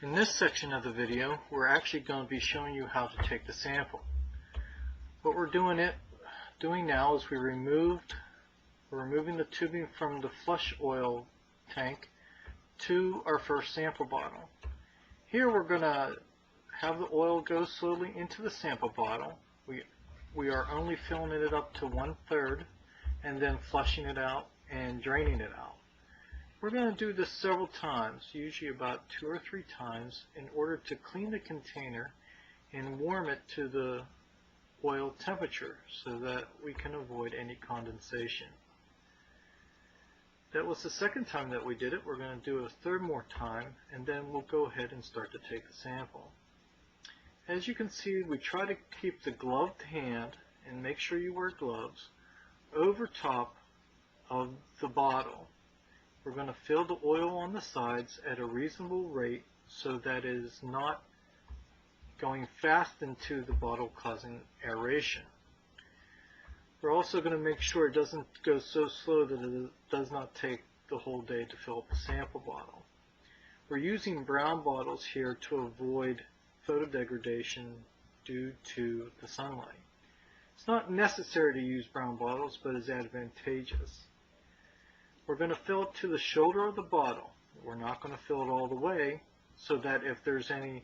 In this section of the video, we're actually going to be showing you how to take the sample. What we're doing now is we're removing the tubing from the flush oil tank to our first sample bottle. Here we're going to have the oil go slowly into the sample bottle. We are only filling it up to 1/3 and then flushing it out and draining it out. We're going to do this several times, usually about 2 or 3 times, in order to clean the container and warm it to the oil temperature so that we can avoid any condensation. That was the second time that we did it. We're going to do it a third more time, and then we'll go ahead and start to take the sample. As you can see, we try to keep the gloved hand, and make sure you wear gloves, over top of the bottle. We're going to fill the oil on the sides at a reasonable rate so that it is not going fast into the bottle causing aeration. We're also going to make sure it doesn't go so slow that it does not take the whole day to fill up a sample bottle. We're using brown bottles here to avoid photodegradation due to the sunlight. It's not necessary to use brown bottles, but is advantageous. We're going to fill it to the shoulder of the bottle. We're not going to fill it all the way, so that if there's any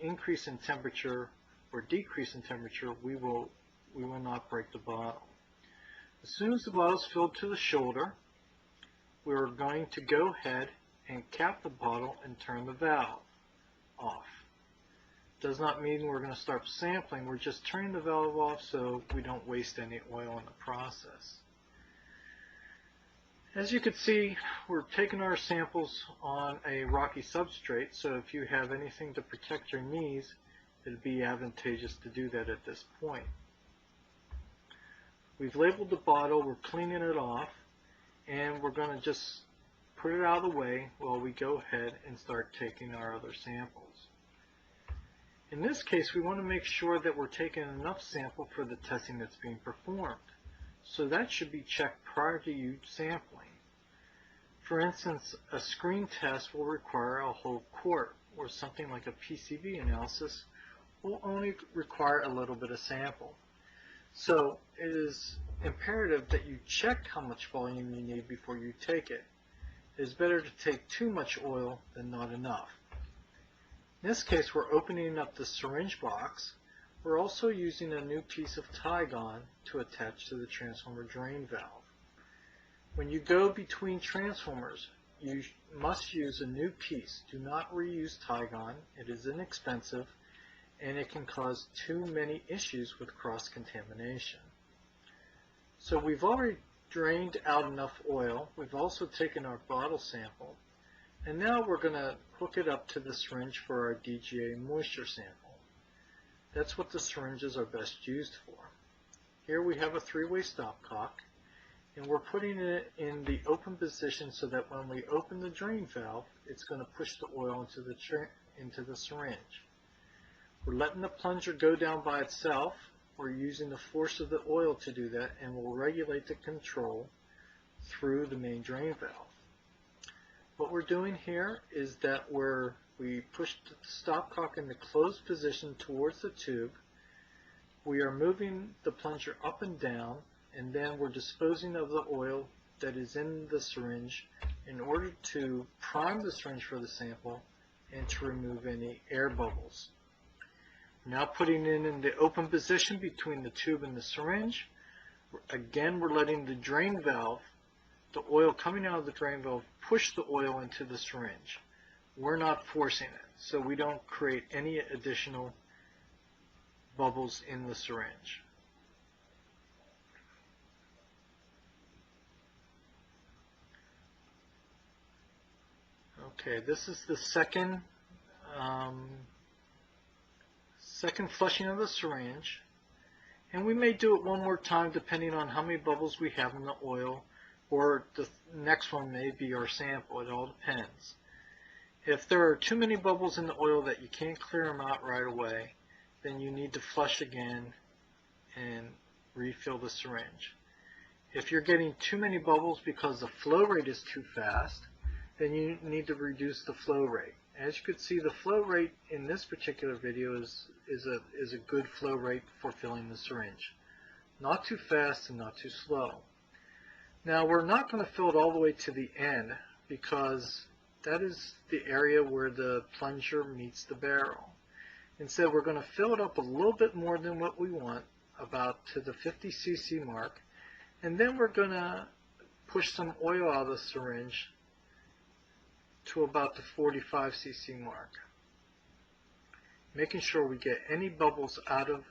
increase in temperature or decrease in temperature, we will not break the bottle. As soon as the bottle is filled to the shoulder, we're going to go ahead and cap the bottle and turn the valve off. Does not mean we're going to start sampling. We're just turning the valve off so we don't waste any oil in the process. As you can see, we're taking our samples on a rocky substrate, so if you have anything to protect your knees, it'd be advantageous to do that at this point. We've labeled the bottle, we're cleaning it off, and we're going to just put it out of the way while we go ahead and start taking our other samples. In this case, we want to make sure that we're taking enough sample for the testing that's being performed. So that should be checked prior to you sampling. For instance, a screen test will require a whole quart, or something like a PCB analysis will only require a little bit of sample. So it is imperative that you check how much volume you need before you take it. It is better to take too much oil than not enough. In this case, we're opening up the syringe box. We're also using a new piece of Tygon to attach to the transformer drain valve. When you go between transformers, you must use a new piece. Do not reuse Tygon. It is inexpensive and it can cause too many issues with cross-contamination. So we've already drained out enough oil. We've also taken our bottle sample, and now we're going to hook it up to the syringe for our DGA moisture sample. That's what the syringes are best used for. Here we have a 3-way stopcock, and we're putting it in the open position so that when we open the drain valve, it's going to push the oil into the syringe. We're letting the plunger go down by itself. We're using the force of the oil to do that, and we'll regulate the control through the main drain valve. What we're doing here is that we push the stopcock in the closed position towards the tube. We are moving the plunger up and down, and then we're disposing of the oil that is in the syringe in order to prime the syringe for the sample and to remove any air bubbles. Now putting it in the open position between the tube and the syringe. Again, we're letting the drain valve, the oil coming out of the drain valve, push the oil into the syringe. We're not forcing it, so we don't create any additional bubbles in the syringe. Okay, this is the second flushing of the syringe, and we may do it one more time depending on how many bubbles we have in the oil, or the next one may be our sample. It all depends. If there are too many bubbles in the oil that you can't clear them out right away, then you need to flush again and refill the syringe. If you're getting too many bubbles because the flow rate is too fast, then you need to reduce the flow rate. As you can see, the flow rate in this particular video is a good flow rate for filling the syringe. Not too fast and not too slow. Now we're not going to fill it all the way to the end because that is the area where the plunger meets the barrel. Instead, we're going to fill it up a little bit more than what we want, about to the 50 cc mark, and then we're going to push some oil out of the syringe to about the 45 cc mark, making sure we get any bubbles out of